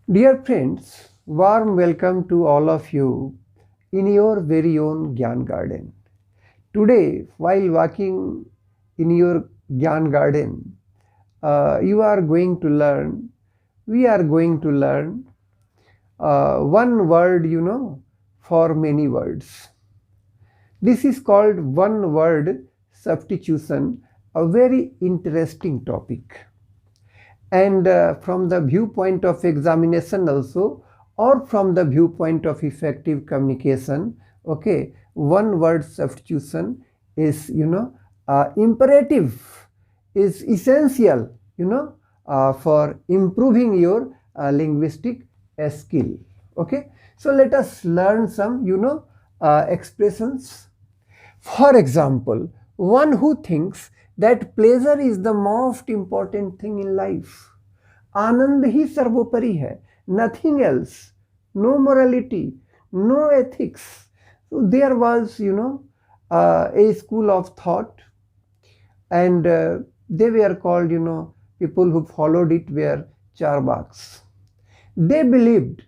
Dear friends, warm welcome to all of you in your very own Gyan Garden. Today, while walking in your Gyan Garden, you are going to learn, we are going to learn one word, for many words. This is called one word substitution, a very interesting topic. And from the viewpoint of examination also, or from the viewpoint of effective communication, okay, one word substitution is imperative, is essential, for improving your linguistic skill. Okay, so let us learn some expressions. For example, one who thinks that pleasure is the most important thing in life. आनंद ही सर्वोपरि है, nothing else, no morality, no ethics. So there was, a school of thought, and they were called, people who followed it were Charvaks. They believed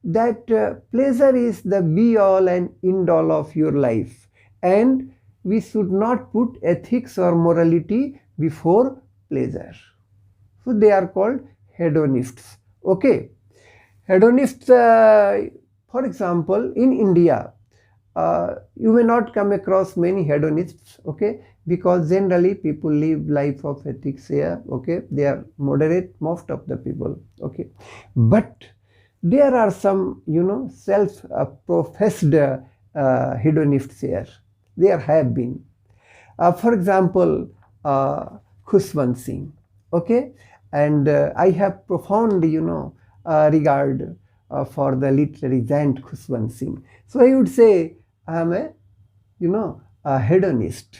that pleasure is the be all and end all of your life, and we should not put ethics or morality before pleasure. So they are called hedonists. Okay, hedonists, for example, in India, you may not come across many hedonists, okay, because generally people live life of ethics here, okay, they are moderate, most of the people, okay, but there are some, self-professed hedonists here. There have been. For example, Khushwant Singh, okay, and I have profound, regard for the literary giant Khushwant Singh. So I would say I am a hedonist,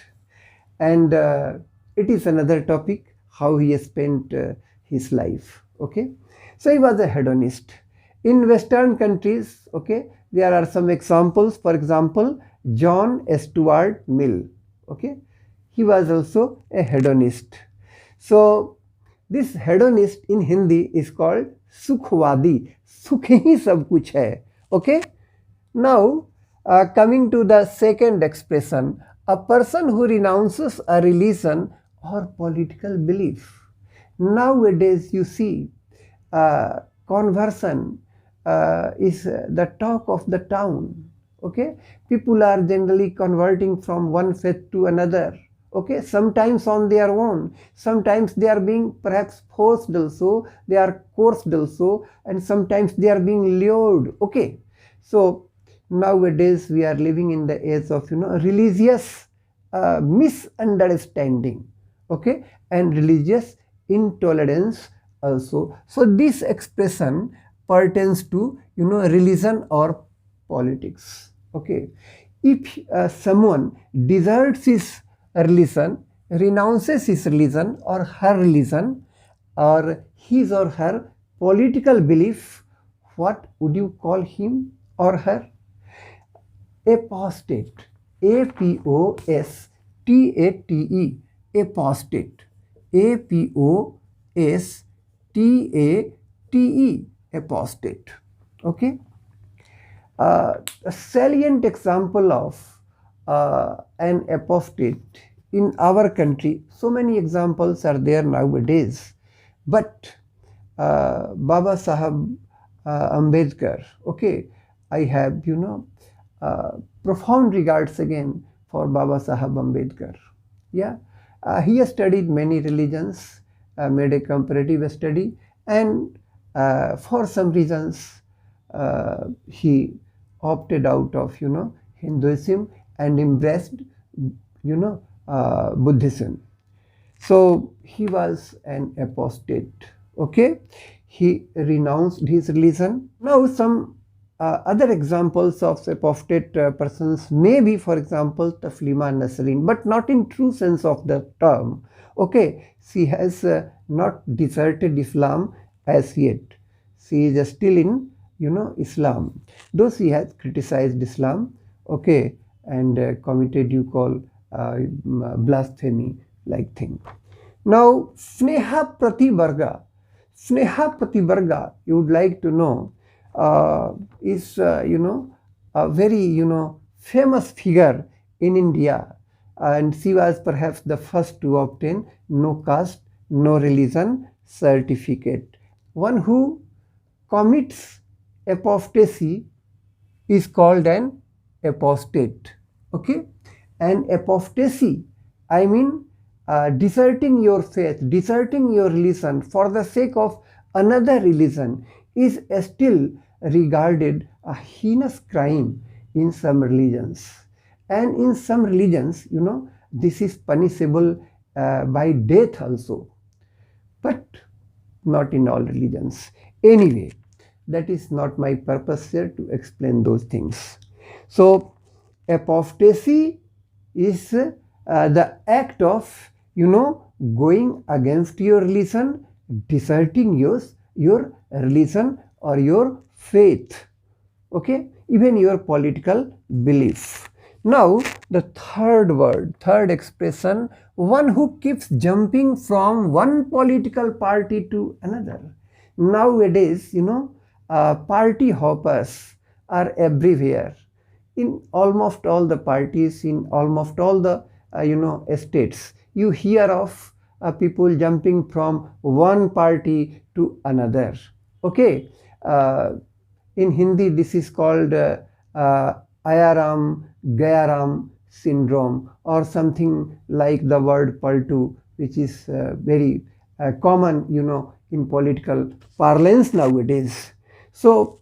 and it is another topic how he spent his life. Okay, so he was a hedonist. In Western countries, okay, there are some examples. For example, John Stuart Mill, okay, he was also a hedonist. So this hedonist in Hindi is called Sukhwadi. Sukh hi sab kuch hai. Okay. Now, coming to the second expression, a person who renounces a religion or political belief. Nowadays, you see, conversion is the talk of the town. Okay, people are generally converting from one faith to another. Okay, sometimes on their own, sometimes they are being perhaps forced also, they are coerced also, and sometimes they are being lured. Okay, so nowadays we are living in the age of religious misunderstanding, okay, and religious intolerance also. So this expression pertains to religion or politics. Okay, if someone deserts his religion, renounces his religion or her religion, or his or her political belief, what would you call him or her? Apostate. A-P-O-S-T-A-T-E. Apostate. A-P-O-S-T-A-T-E. Apostate. Okay. A salient example of an apostate in our country, so many examples are there nowadays, but Baba Sahab Ambedkar, okay, I have profound regards again for Baba Sahab Ambedkar. Yeah, he has studied many religions, made a comparative study, and for some reasons he opted out of Hinduism and embraced Buddhism. So he was an apostate. Okay, he renounced his religion. Now some other examples of apostate persons may be, for example, Taslima Nasreen, but not in true sense of the term. Okay, she has not deserted Islam as yet. She is still in Islam, though she has criticized Islam, okay, and committed blasphemy like thing. Now Sneha Prativarga. Sneha Pativarga, you would like to know, is a very famous figure in India, and she was perhaps the first to obtain no caste, no religion certificate. One who commits apostasy is called an apostate. Okay, and apostasy, I mean deserting your faith, deserting your religion for the sake of another religion is still regarded a heinous crime in some religions. And in some religions, this is punishable by death also, but not in all religions. Anyway, that is not my purpose here to explain those things. So, apostasy is the act of, going against your religion, deserting your religion or your faith, okay, even your political belief. Now, the third expression, one who keeps jumping from one political party to another. Nowadays, party hoppers are everywhere in almost all the parties, in almost all the states. You hear of people jumping from one party to another. Okay, in Hindi this is called Ayaram Gayaram syndrome, or something like the word paltu, which is very common in political parlance nowadays. So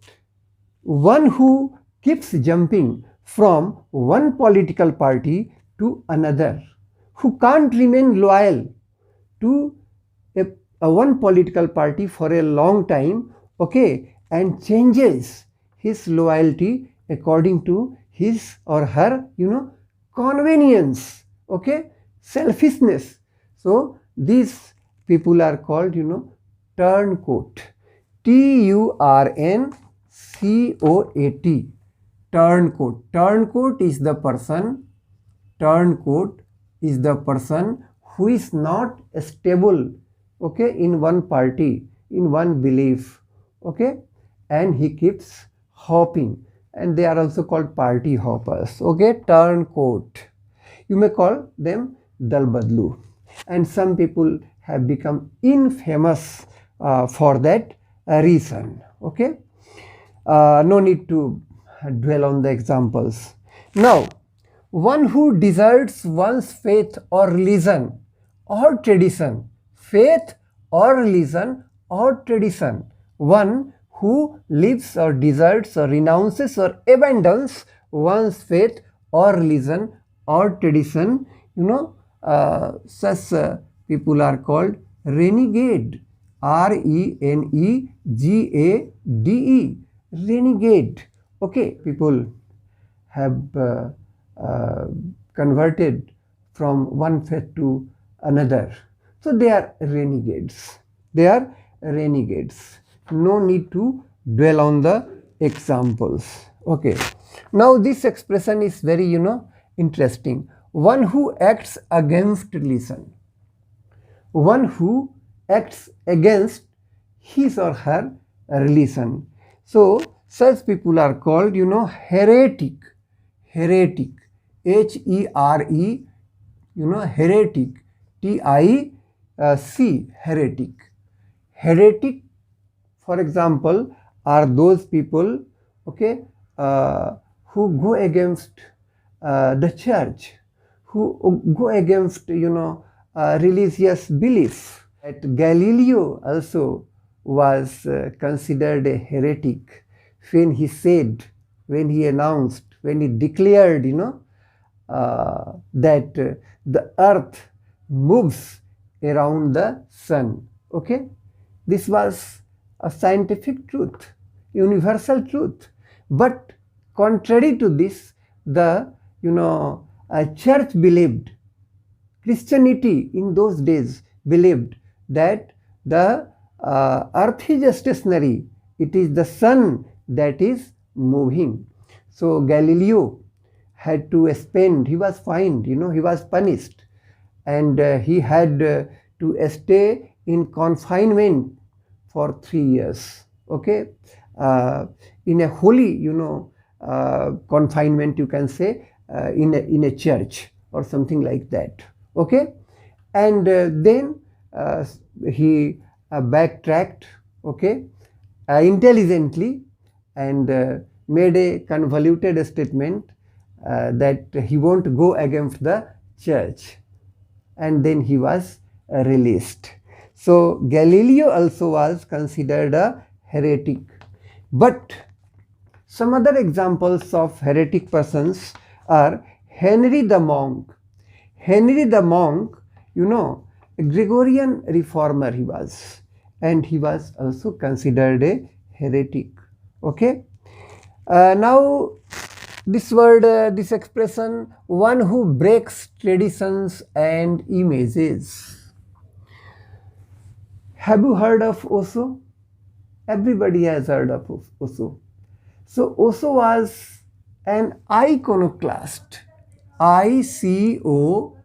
one who keeps jumping from one political party to another, who can't remain loyal to one political party for a long time, okay, and changes his loyalty according to his or her convenience, okay, selfishness. So these people are called turncoat, TURNCOAT. Turncoat. Turncoat is the person who is not stable, okay, in one party, in one belief, okay, and he keeps hopping, and they are also called party hoppers, okay, turncoat. You may call them dal badlu, and some people have become infamous for that reason, okay. No need to dwell on the examples. Now, one who deserts one's faith or religion or tradition, faith or religion or tradition, one who lives or deserts or renounces or abandons one's faith or religion or tradition, such people are called renegade, RENEGADE, renegade. Okay, people have converted from one faith to another, so they are renegades. No need to dwell on the examples. Okay, now this expression is very interesting. One who acts against religion, one who acts against his or her religion. So such people are called heretic, HERE, heretic, TIC, heretic. Heretic, for example, are those people, okay, who go against the church, who go against religious belief. That Galileo also was considered a heretic when he said, when he announced, when he declared that the earth moves around the sun. Okay, this was a scientific truth, universal truth. But contrary to this, the church believed, Christianity in those days believed that the earth is stationary, it is the sun that is moving. So Galileo had to spend, he was fined, he was punished, and he had to stay in confinement for 3 years, okay, in a holy, confinement, you can say, in a church or something like that, okay. And then he backtracked, okay, intelligently, and made a convoluted statement that he won't go against the church, and then he was released. So Galileo also was considered a heretic. But some other examples of heretic persons are Henry the monk. Henry the monk, a Gregorian reformer he was, and he was also considered a heretic, okay. Now this word, this expression, one who breaks traditions and images. Have you heard of Osho? Everybody has heard of Osho. So Osho was an iconoclast. Iconoclast.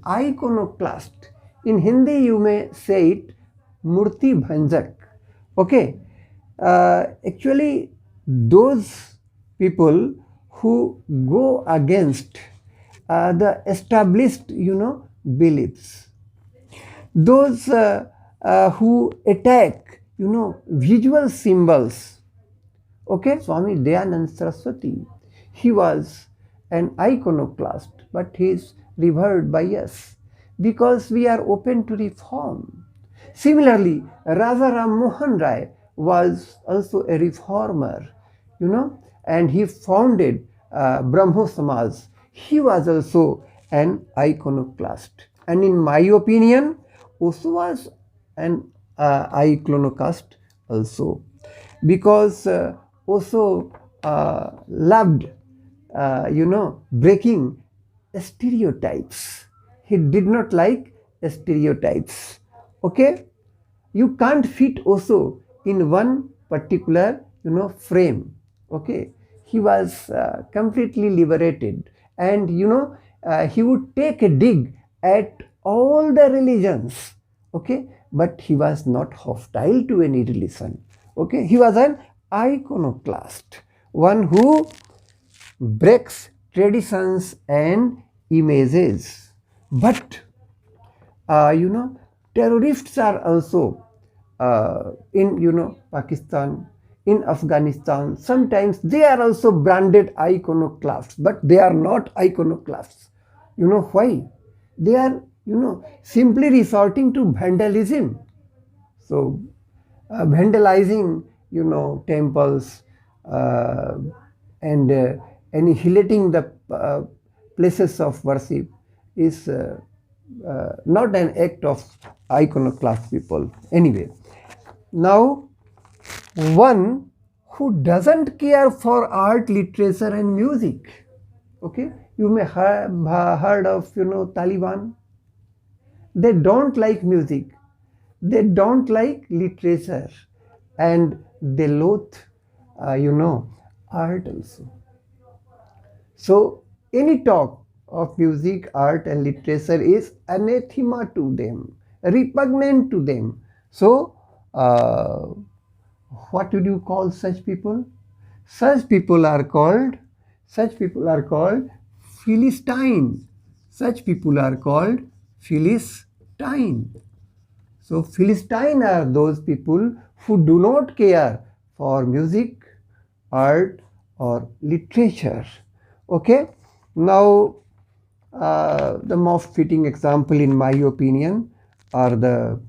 Iconoclast. In Hindi you may say it Murti Bhanjak. Okay. Actually, those people who go against the established, beliefs, those who attack, visual symbols, okay. Swami Dayanand Saraswati, he was an iconoclast, but he is revered by us because we are open to reform. Similarly, Raja Ram Mohan Rai was also a reformer, and he founded Brahmo Samaj. He was also an iconoclast. And in my opinion, Osho was an iconoclast also, because Osho loved, breaking stereotypes. He did not like stereotypes, okay. You can't fit Osho in one particular, frame, okay. He was completely liberated, and he would take a dig at all the religions, okay, but he was not hostile to any religion, okay. He was an iconoclast, one who breaks traditions and images. But terrorists are also in Pakistan, in Afghanistan. Sometimes they are also branded iconoclasts, but they are not iconoclasts. You know why? They are simply resorting to vandalism. So vandalizing temples and annihilating the places of worship is not an act of iconoclast people. Anyway, now one who doesn't care for art, literature and music, okay. You may have heard of Taliban. They don't like music, they don't like literature, and they loathe art also. So any talk of music, art and literature is anathema to them, repugnant to them. So what would you call such people? Such people are called Philistine. Such people are called Philistine. So Philistine are those people who do not care for music, art or literature, okay. Now the most fitting example in my opinion are the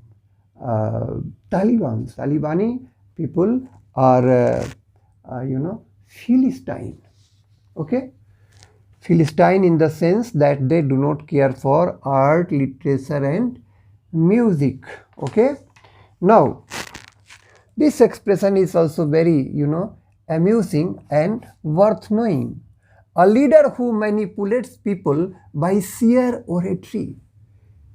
Taliban. Talibani people are Philistine, okay. Philistine in the sense that they do not care for art, literature and music, okay. Now this expression is also very amusing and worth knowing. A leader who manipulates people by sheer oratory.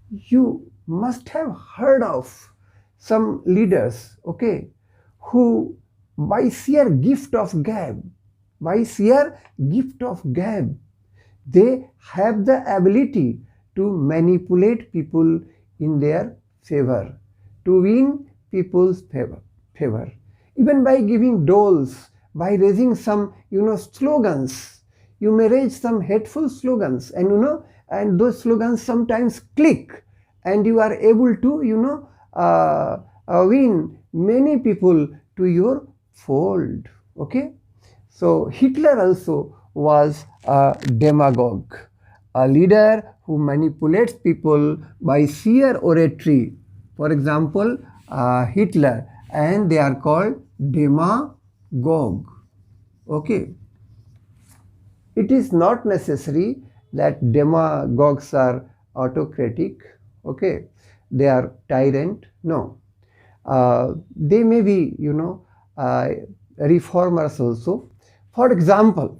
You must have heard of some leaders, okay, who by sheer gift of gab, they have the ability to manipulate people in their favor, to win people's favor. Even by giving doles, by raising some, slogans. You may raise some hateful slogans, and those slogans sometimes click, and you are able to, win many people to your fold. Okay? So Hitler also was a demagogue, a leader who manipulates people by sheer oratory. For example, Hitler, and they are called demagogue. Okay. It is not necessary that demagogues are autocratic. Okay. They are tyrant. No. They may be, reformers also. For example,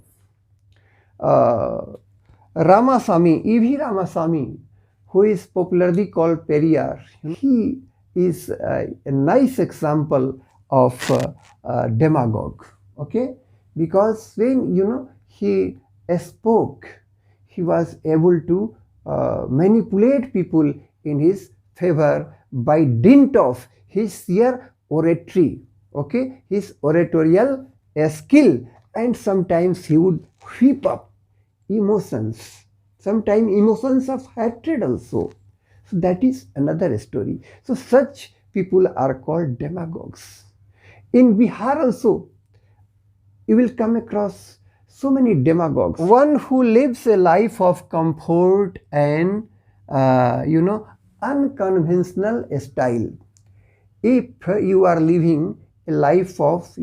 Ramasamy, E.V. Ramasamy, who is popularly called Periyar, he is a nice example of demagogue. Okay, because when he spoke, he was able to manipulate people in his favor by dint of his sheer oratory. Okay, his oratorial skill, and sometimes he would whip up emotions, sometimes emotions of hatred also. So that is another story. So such people are called demagogues. In Bihar also, you will come across so many demagogues. One who lives a life of comfort and, unconventional style. If you are living a life of,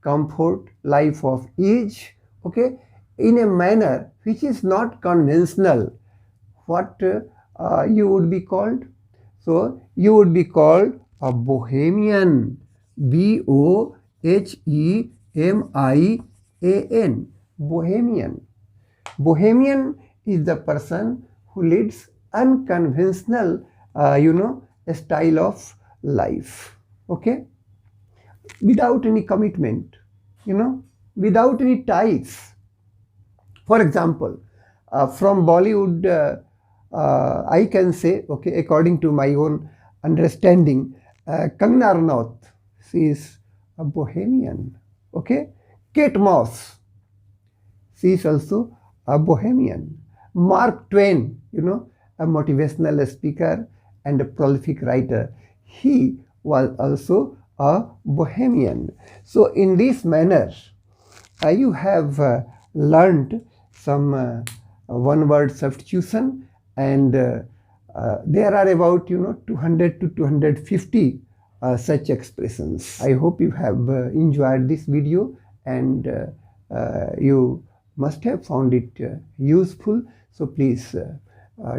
comfort, life of ease, okay, in a manner which is not conventional, what you would be called? So you would be called a bohemian. Bohemian. Bohemian. Bohemian is the person who leads unconventional, style of life. Okay, without any commitment, without any ties. For example, from Bollywood, I can say, okay, according to my own understanding, Kangana Ranaut, she is a bohemian. Okay, Kate Moss, she is also a bohemian. Mark Twain, a motivational speaker and a prolific writer, he was also a bohemian. So in this manner, you have learned some one-word substitution, and there are about 200 to 250 such expressions. I hope you have enjoyed this video, and you must have found it useful. So please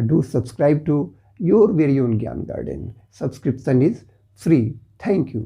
do subscribe to your very own Gyan Garden. Subscription is free. Thank you.